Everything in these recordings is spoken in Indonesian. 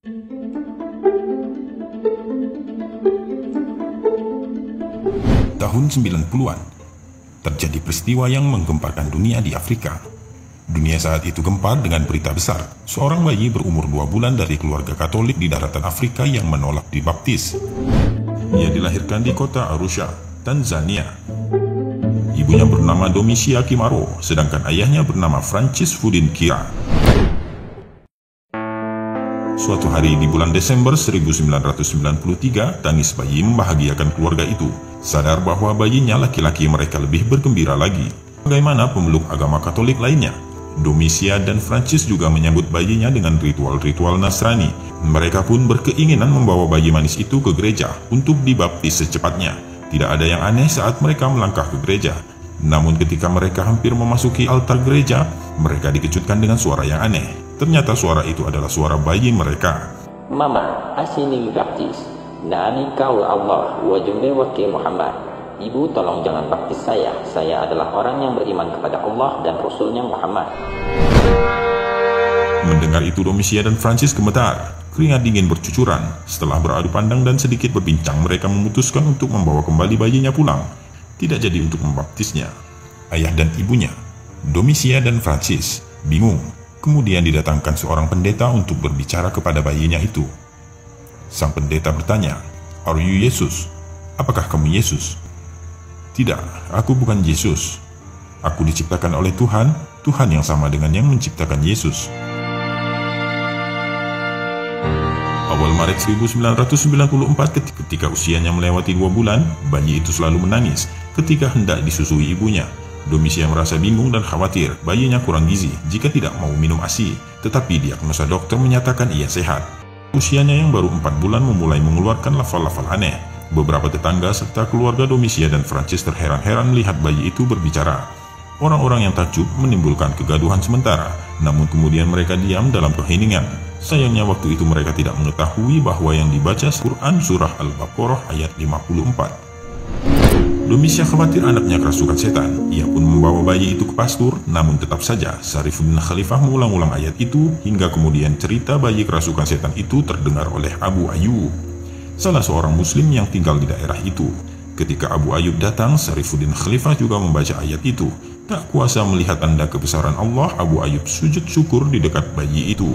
Tahun 90-an, terjadi peristiwa yang menggemparkan dunia di Afrika. Dunia saat itu gempar dengan berita besar. Seorang bayi berumur 2 bulan dari keluarga Katolik di daratan Afrika yang menolak dibaptis. Ia dilahirkan di kota Arusha, Tanzania. Ibunya bernama Domisia Kimaro, sedangkan ayahnya bernama Francis Fudin Kira. Suatu hari di bulan Desember 1993, tangis bayi membahagiakan keluarga itu. Sadar bahwa bayinya laki-laki, mereka lebih bergembira lagi. Bagaimana pemeluk agama Katolik lainnya? Domisia dan Francis juga menyambut bayinya dengan ritual-ritual Nasrani. Mereka pun berkeinginan membawa bayi manis itu ke gereja untuk dibaptis secepatnya. Tidak ada yang aneh saat mereka melangkah ke gereja. Namun ketika mereka hampir memasuki altar gereja, mereka dikejutkan dengan suara yang aneh. Ternyata suara itu adalah suara bayi mereka. Mama, asini baptis. Nani kau Allah wa jumewaki Muhammad. Ibu, tolong jangan baptis saya. Saya adalah orang yang beriman kepada Allah dan Rasulnya Muhammad. Mendengar itu, Domisia dan Francis gemetar. Keringat dingin bercucuran. Setelah beradu pandang dan sedikit berbincang, mereka memutuskan untuk membawa kembali bayinya pulang. Tidak jadi untuk membaptisnya. Ayah dan ibunya, Domisia dan Francis, bingung. Kemudian didatangkan seorang pendeta untuk berbicara kepada bayinya itu. Sang pendeta bertanya, "Are you Yesus? Apakah kamu Yesus?" "Tidak, aku bukan Yesus. Aku diciptakan oleh Tuhan, Tuhan yang sama dengan yang menciptakan Yesus." Awal Maret 1994, ketika usianya melewati 2 bulan, bayi itu selalu menangis ketika hendak disusui ibunya. Domisia merasa bingung dan khawatir bayinya kurang gizi jika tidak mau minum ASI, tetapi diagnosa dokter menyatakan ia sehat. Usianya yang baru 4 bulan memulai mengeluarkan lafal-lafal aneh. Beberapa tetangga serta keluarga Domisia dan Francis terheran-heran melihat bayi itu berbicara. Orang-orang yang takjub menimbulkan kegaduhan sementara, namun kemudian mereka diam dalam keheningan. Sayangnya waktu itu mereka tidak mengetahui bahwa yang dibaca Quran surah Al-Baqarah ayat 54. Domisia khawatir anaknya kerasukan setan. Ia pun membawa bayi itu ke pastur, namun tetap saja Syarifuddin Khalifah mengulang-ulang ayat itu hingga kemudian cerita bayi kerasukan setan itu terdengar oleh Abu Ayyub, salah seorang muslim yang tinggal di daerah itu. Ketika Abu Ayyub datang, Syarifuddin Khalifah juga membaca ayat itu. Tak kuasa melihat tanda kebesaran Allah, Abu Ayyub sujud syukur di dekat bayi itu.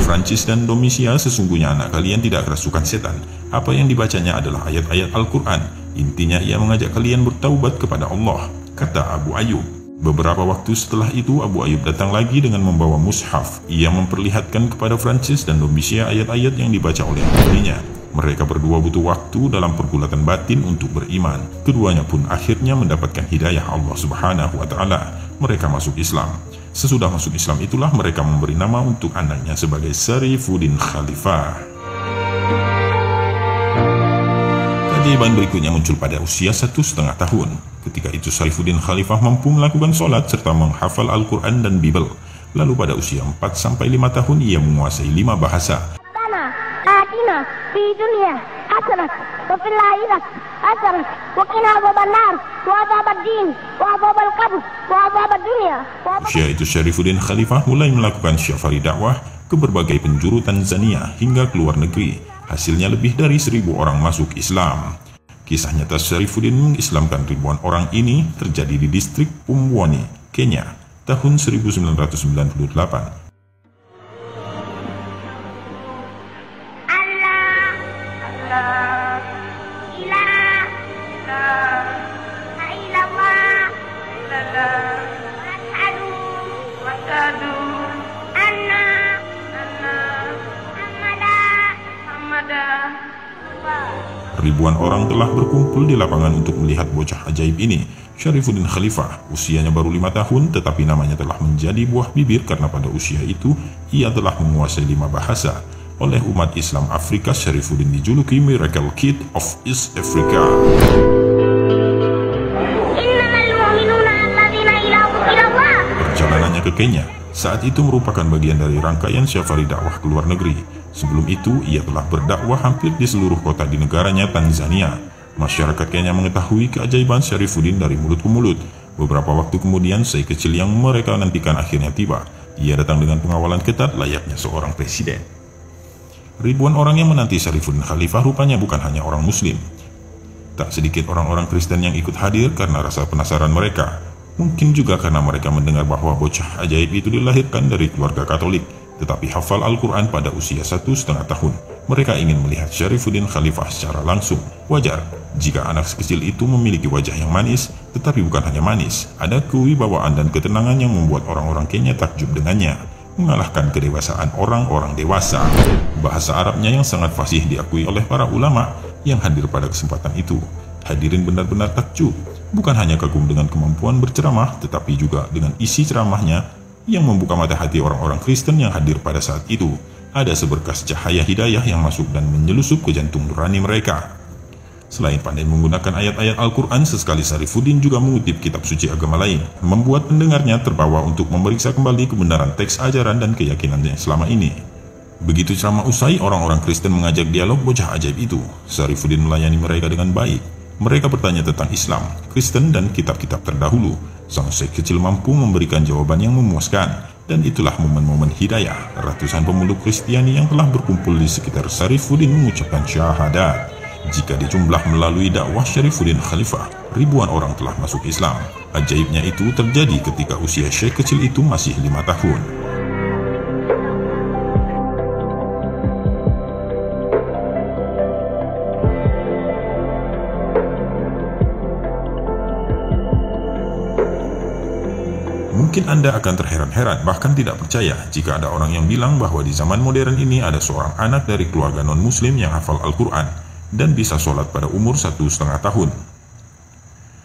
Francis dan Domisia, sesungguhnya anak kalian tidak kerasukan setan. Apa yang dibacanya adalah ayat-ayat Al-Quran. Intinya ia mengajak kalian bertaubat kepada Allah, kata Abu Ayyub. Beberapa waktu setelah itu, Abu Ayyub datang lagi dengan membawa mushaf. Ia memperlihatkan kepada Francis dan Domisia ayat-ayat yang dibaca oleh ibunya. Mereka berdua butuh waktu dalam pergulatan batin untuk beriman. Keduanya pun akhirnya mendapatkan hidayah Allah Subhanahu wa Ta'ala. Mereka masuk Islam. Sesudah masuk Islam itulah mereka memberi nama untuk anaknya sebagai Syarifuddin Khalifah. Keajaiban berikutnya muncul pada usia 1,5 tahun. Ketika itu Syarifuddin Khalifah mampu melakukan sholat serta menghafal Al-Quran dan Bible. Lalu pada usia 4-5 tahun ia menguasai 5 bahasa. آتنا في دنيا حسنة وفي الآخرة حسنة وقنا عذاب النار وعذاب الدين وعذاب القبر وعذاب الدنيا. Usia itu Syarifuddin Khalifah mulai melakukan syafari dakwah ke berbagai penjuru Tanzania hingga ke luar negeri. Hasilnya lebih dari 1.000 orang masuk Islam. Kisah nyata Syarifuddin mengislamkan ribuan orang ini terjadi di distrik Pumwani, Kenya, tahun 1998. Ribuan orang telah berkumpul di lapangan untuk melihat bocah ajaib ini. Syarifuddin Khalifah, usianya baru 5 tahun, tetapi namanya telah menjadi buah bibir karena pada usia itu ia telah menguasai 5 bahasa. Oleh umat Islam Afrika, Syarifuddin dijuluki Miracle Kid of East Africa. Perjalanannya ke Kenya saat itu merupakan bagian dari rangkaian syafari dakwah ke luar negeri. Sebelum itu, ia telah berdakwah hampir di seluruh kota di negaranya Tanzania. Masyarakat Kenya mengetahui keajaiban Syarifuddin dari mulut ke mulut. Beberapa waktu kemudian, sei kecil yang mereka nantikan akhirnya tiba. Ia datang dengan pengawalan ketat layaknya seorang presiden. Ribuan orang yang menanti Syarifuddin Khalifah rupanya bukan hanya orang Muslim. Tak sedikit orang-orang Kristen yang ikut hadir karena rasa penasaran mereka. Mungkin juga karena mereka mendengar bahwa bocah ajaib itu dilahirkan dari keluarga Katolik, tetapi hafal Al-Quran pada usia 1,5 tahun. Mereka ingin melihat Syarifuddin Khalifah secara langsung. Wajar jika anak kecil itu memiliki wajah yang manis, tetapi bukan hanya manis. Ada kewibawaan dan ketenangan yang membuat orang-orang Kenya takjub dengannya, mengalahkan kedewasaan orang-orang dewasa. Bahasa Arabnya yang sangat fasih diakui oleh para ulama yang hadir pada kesempatan itu. Hadirin benar-benar takjub, bukan hanya kagum dengan kemampuan berceramah, tetapi juga dengan isi ceramahnya yang membuka mata hati orang-orang Kristen yang hadir pada saat itu. Ada seberkas cahaya hidayah yang masuk dan menyelusup ke jantung nurani mereka. Selain pandai menggunakan ayat-ayat Al-Quran, sesekali Syarifuddin juga mengutip kitab suci agama lain, membuat pendengarnya terbawa untuk memeriksa kembali kebenaran teks ajaran dan keyakinannya selama ini. Begitu ceramah usai, orang-orang Kristen mengajak dialog bocah ajaib itu. Syarifuddin melayani mereka dengan baik. Mereka bertanya tentang Islam, Kristen, dan kitab-kitab terdahulu. Sang syekh kecil mampu memberikan jawaban yang memuaskan. Dan itulah momen-momen hidayah. Ratusan pemeluk Kristiani yang telah berkumpul di sekitar Syarifuddin mengucapkan syahadat. Jika dijumlah melalui dakwah Syarifuddin Khalifah, ribuan orang telah masuk Islam. Ajaibnya itu terjadi ketika usia syekh kecil itu masih 5 tahun. Mungkin Anda akan terheran-heran, bahkan tidak percaya jika ada orang yang bilang bahwa di zaman modern ini ada seorang anak dari keluarga non-muslim yang hafal Al-Quran dan bisa sholat pada umur 1,5 tahun,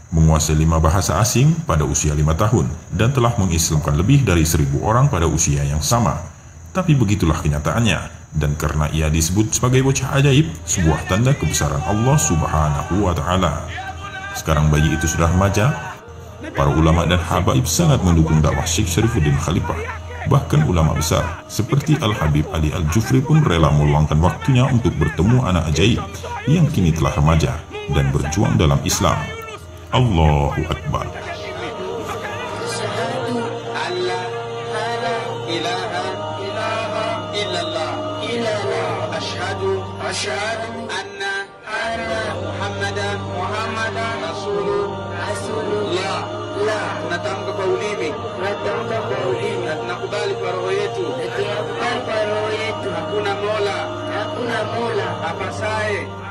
menguasai 5 bahasa asing pada usia 5 tahun, dan telah mengislamkan lebih dari 1.000 orang pada usia yang sama. Tapi begitulah kenyataannya, dan karena ia disebut sebagai bocah ajaib, sebuah tanda kebesaran Allah Subhanahu wa Ta'ala. Sekarang bayi itu sudah remaja. Para ulama dan habaib sangat mendukung dakwah Syekh Syarifuddin Khalifah. Bahkan ulama besar seperti Al-Habib Ali Al-Jufri pun rela meluangkan waktunya untuk bertemu anak ajaib yang kini telah remaja dan berjuang dalam Islam. Allahu Akbar. Asyhadu anna Muhammadan Rasulullah. Tunatamka kwa ulimi na tunakubali kwa roho yetu, hakuna mola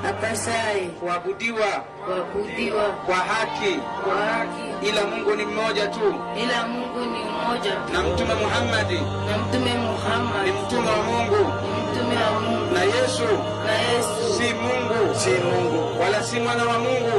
apasaye kuabudiwa kwa haki ila Mungu ni mmoja tu, na Mtume Muhammad ni mtume wa Mungu, na Yesu si Mungu wala si mwana wa Mungu.